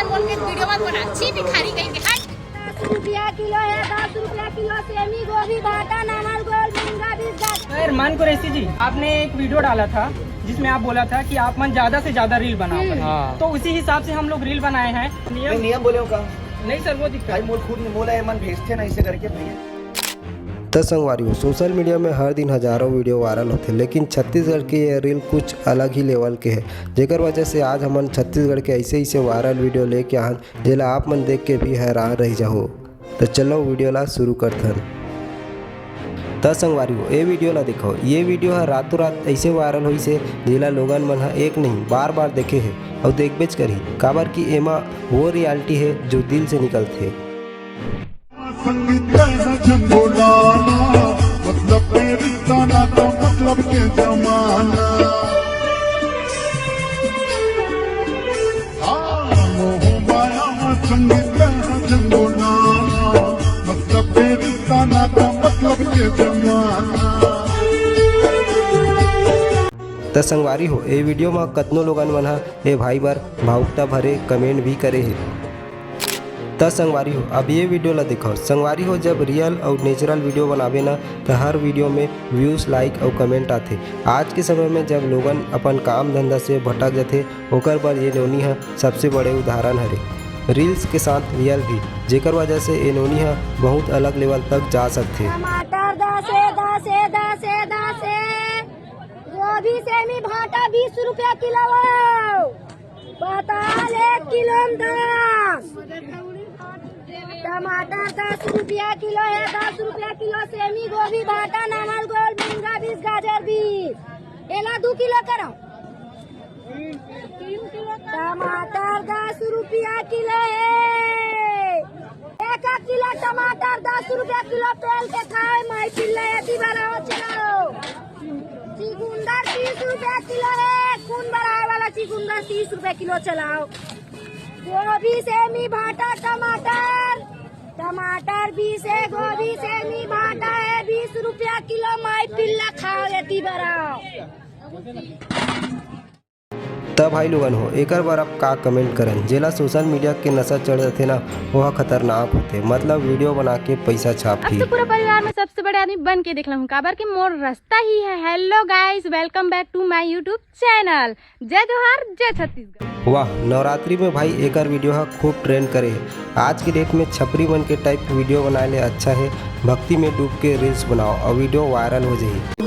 मानतन बोल के वीडियो मत बना। छी भिखारी कहीं के हट। 10 रुपया किलो है, 10 रुपया किलो सेमी, गोभी, भाटा, नमक, गोल, झींगा, बीज। अरमान कुरैशी जी, आपने एक वीडियो डाला था जिसमें आप बोला था कि आप मन ज्यादा से ज्यादा रील बनाओ करें। हाँ। तो उसी हिसाब से हम लोग रील बनाए हैं। नियम बोले का नहीं सर, वो दिक्कत भाई मोल खुद मोला है मन भेजते ना ऐसे करके भैया। तो संगवारी सोशल मीडिया में हर दिन हजारों वीडियो वायरल होते, लेकिन छत्तीसगढ़ के ये रील कुछ अलग ही लेवल के है, जेकर वजह से आज हमन छत्तीसगढ़ के ऐसे वायरल वीडियो लेके आन जेला आप मन देख के भी हैरान रह जाओ। तो चलो वीडियो ला शुरू करथन। तो संगवारी ये वीडियो ला देखो, ये वीडियो है रातों रात ऐसे वायरल हुई से जेला लोगन मन एक नहीं बार बार देखे है और देखबेच करी, काबर की एमा वो रियलिटी है जो दिल से निकलते। मतलब रिश्ता ना तो मतलब के जमाना, मोह माया संगीत जंगोला, मतलब रिश्ता ना तो मतलब के जमाना। तो संगवारी ये वीडियो में कतनों लोगन मन ए भाई बार भावुकता भरे कमेंट भी करे है। तो संगवारी अब ये वीडियो ला देखो। संगवारी जब रियल और नेचुरल वीडियो बनावे ना तो हर वीडियो में व्यूज, लाइक और कमेंट आते। आज के समय में जब लोगन अपन काम धंधा से भटक जाते, ओकर पर ये नोनी है सबसे बड़े उदाहरण हरे। रील्स के साथ रियल भी, जेकर वजह से ये नोनी है बहुत अलग लेवल तक जा सकते। टमाटर 10 गोभी, सेमी, भाटा 20 रुपया किलो, पताल 1 किलो में 10, टमाटर 10 रुपया किलो है, 10 रुपया किलो सेमी, गोभी, भाटा, नमक, गोल, झींगा, बीज, गाजर, बीज। एला 2 किलो करो। टमाटर 10 रुपया किलो है, 1 किलो टमाटर 10 रुपया किलो पेल के खाए माई पिल्ले यदि बनाओ चलाओ। चिकुंदर 30 रुपया किलो है, खून बढ़ाए वाला चिकुंदर 30 रुपया किलो चलाओ। गोभी, सेमी, भाटा, टमाटर 20 है, गोभी, सेमी, भाटा है 20 रुपया किलो, माई पिल्ला खाओ यदि बढ़ाओ। तब भाई लोगन एकर बार आप का कमेंट करन जेला सोशल मीडिया के नशा चढ़ जाते ना वह खतरनाक होते, मतलब वीडियो बना के पैसा छाप अब तो पूरा परिवार में सबसे बड़े आदमी बन के देख हूँ, काबर के मोर रास्ता ही है। Hello guys, welcome back to my YouTube channel. जय जोहार, जय छत्तीसगढ़। वाह, नवरात्रि में भाई एकर वीडियो है खूब ट्रेंड करे। आज की डेट में छपरी बन के टाइप वीडियो बनाए ले अच्छा है, भक्ति में डूब के रील्स बनाओ और वीडियो वायरल हो जाए।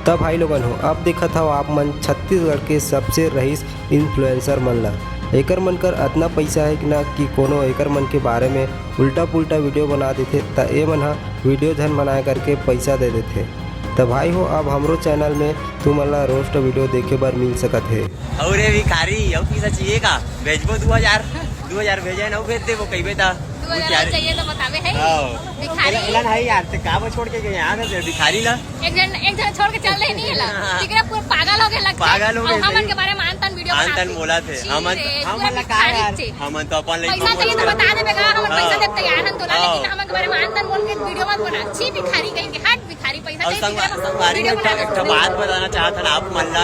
तब भाई लोगन अब देखा था आप मन छत्तीसगढ़ के सबसे रईस इन्फ्लुएंसर मन ला। एकर मन कर इतना पैसा है कि ना कि कोनो एकर मन के बारे में उल्टा पुल्टा वीडियो बना देते, तो ये मन वीडियो धन बनाए करके पैसा दे देते। तो भाई अब हमरो चैनल में तुम ला रोस्ट वीडियो देखे बर मिल सकत है। और भिखारी अब पैसा चाहिए का भेजबो 2000 भेजे ना भेज देबो कई बेटा 2000 चाहिए तो बतावे है भिखारी। एलन है यार ते का छोड़ के गए यार भिखारी ला एक जन छोड़ के चल रहे नहीं है तिकरा पूरा पागल हो गए लगता है। पागल हो गए हमन के बारे में आनतन वीडियो आनतन बोला थे हमन ला का यार हमन तो अपन पैसा चाहिए तो बता दे बेगा, हमन पैसा देते यार हम तोला, लेकिन हमन के बारे में आनतन बोल के वीडियो मत बना। छी भिखारी कहीं के हट। भिखारी पैसा और संगवारी में एक बात बताना चाहता ना आप मन ला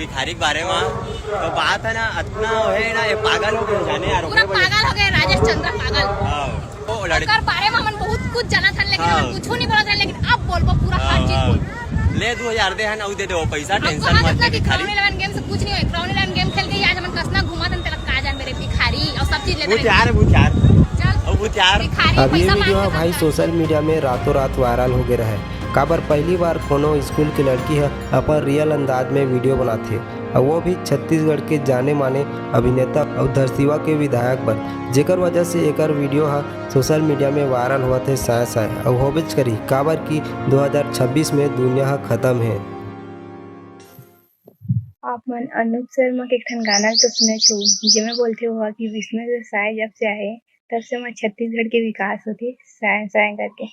भिखारी के बारे में, तो बात है ना इतना है ना ये पागल हो गए जाने यार, पूरा पागल हो गए। राजेश चंद्र पागल ओकर बारे में हमन बहुत कुछ जाना था, लेकिन हमन कुछ नहीं बोला था, लेकिन अब बोलबो पूरा हर चीज बोल। ले 2000 दे है ना दे दो पैसा, टेंशन मत ले। भिखारी क्राउन 11 गेम से कुछ नहीं होए। क्राउन 11 गेम खेल के आज हमन कसना घुमा तन तेरा का जान मेरे भिखारी और सब चीज लेते यार अब ये वीडियो है भाई सोशल मीडिया में रातों रात वायरल हो गया है, काबर पहली बार कोनो स्कूल की लड़की है अपन रियल अंदाज में वीडियो बनाते, और वो भी छत्तीसगढ़ के जाने माने अभिनेता और धरसीवा के विधायक बन, जेकर वजह से एकर वीडियो है सोशल मीडिया में वायरल हुआ थे साय और होबेच करी, काबर की 2026 में दुनिया खत्म है। आप मन अनूप शर्मा के एक ठन गाना तो सुने छो, जेमे बोलते हुआ कि विष्णु साय जब से आए तब से मैं छत्तीसगढ़ के विकास होते साय करके।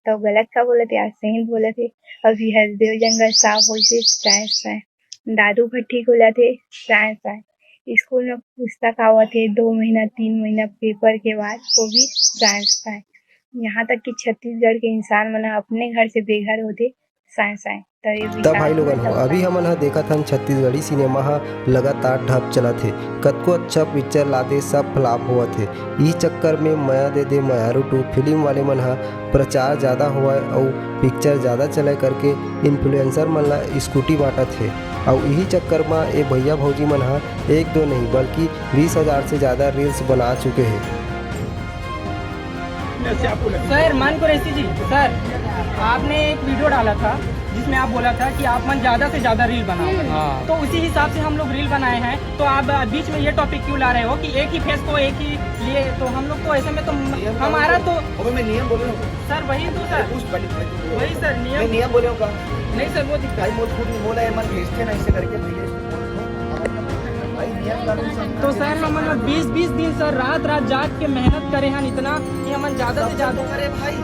तो गलत का बोले थे, आज सही बोले थे। अभी हसदेव जंगल साफ हो से साए दादू भट्टी खोला थे साए स्कूल में पुस्तक आवा थे 2 महीना 3 महीना पेपर के बाद, वो भी साए यहाँ तक कि छत्तीसगढ़ के इंसान मना अपने घर से बेघर होते साए तब भाई लोगन हो अभी हमन हा देखा था छत्तीसगढ़ी सिनेमा हा लगातार ढप चला थे, कतको अच्छा पिक्चर लाते सब फ्लॉप हुआ थे। इस चक्कर में माया दे दे मायारू 2 फिल्म वाले मन हा प्रचार ज़्यादा हुआ और पिक्चर ज़्यादा चले करके इन्फ्लुएंसर मन ला स्कूटी बांटा थे और यही चक्कर में ये भैया भौजी मन हा 1-2 नहीं बल्कि 20,000 से ज़्यादा रील्स बना चुके हैं। सर मान कुरैशी जी, सर आपने एक वीडियो डाला था जिसमें आप बोला था कि आप मन ज्यादा से ज्यादा रील बनाओ। तो उसी हिसाब से हम लोग रील बनाए हैं। तो आप बीच में ये टॉपिक क्यों ला रहे हो कि एक ही फेस को एक ही लिए? तो हम लोग तो ऐसे में तो हमारा तो मैं नियम बोले हूँ सर वही तो सर वही सर मैं नियम बोले हूँ का नहीं सर वो भाई मोल खुद मोला एमन भेजते ना ऐसे करके भैया भाई नियम कानून सब तो सर हम 20-20 दिन सर रात जाग के मेहनत करे हैं इतना कि हम ज्यादा से ज्यादा करे भाई।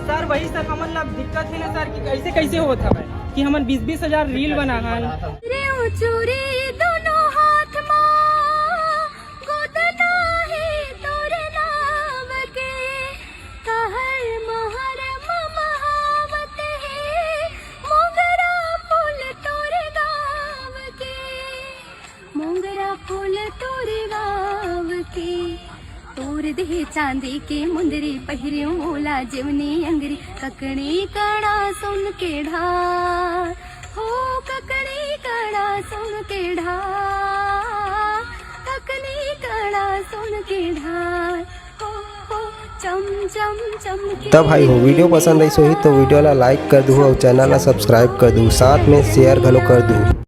सर वही सर हमन ला दिक्कत है ना सर कि कैसे होता है कि हमन 20-20 हजार रील बना हैं। रे चोरी दोनों हाथ मां गोदना है तोरे नाम के कहर महर महावत है मोगरा फूल तोरे गाँव के मोगरा फूल तोरे गाँव के तोर दे चांदी के मुंदरी पहिरे मोला जीवनी अंगरी ककड़ी कड़ा सुन के ढार हो ककड़ी कड़ा सुन के ढार ककड़ी कड़ा सुन के ढार हो चम चम चम के। तब भाई हो वीडियो पसंद आई सो ही तो वीडियो ला लाइक कर दू और चैनल ला सब्सक्राइब कर दू, साथ में शेयर घलो कर दू।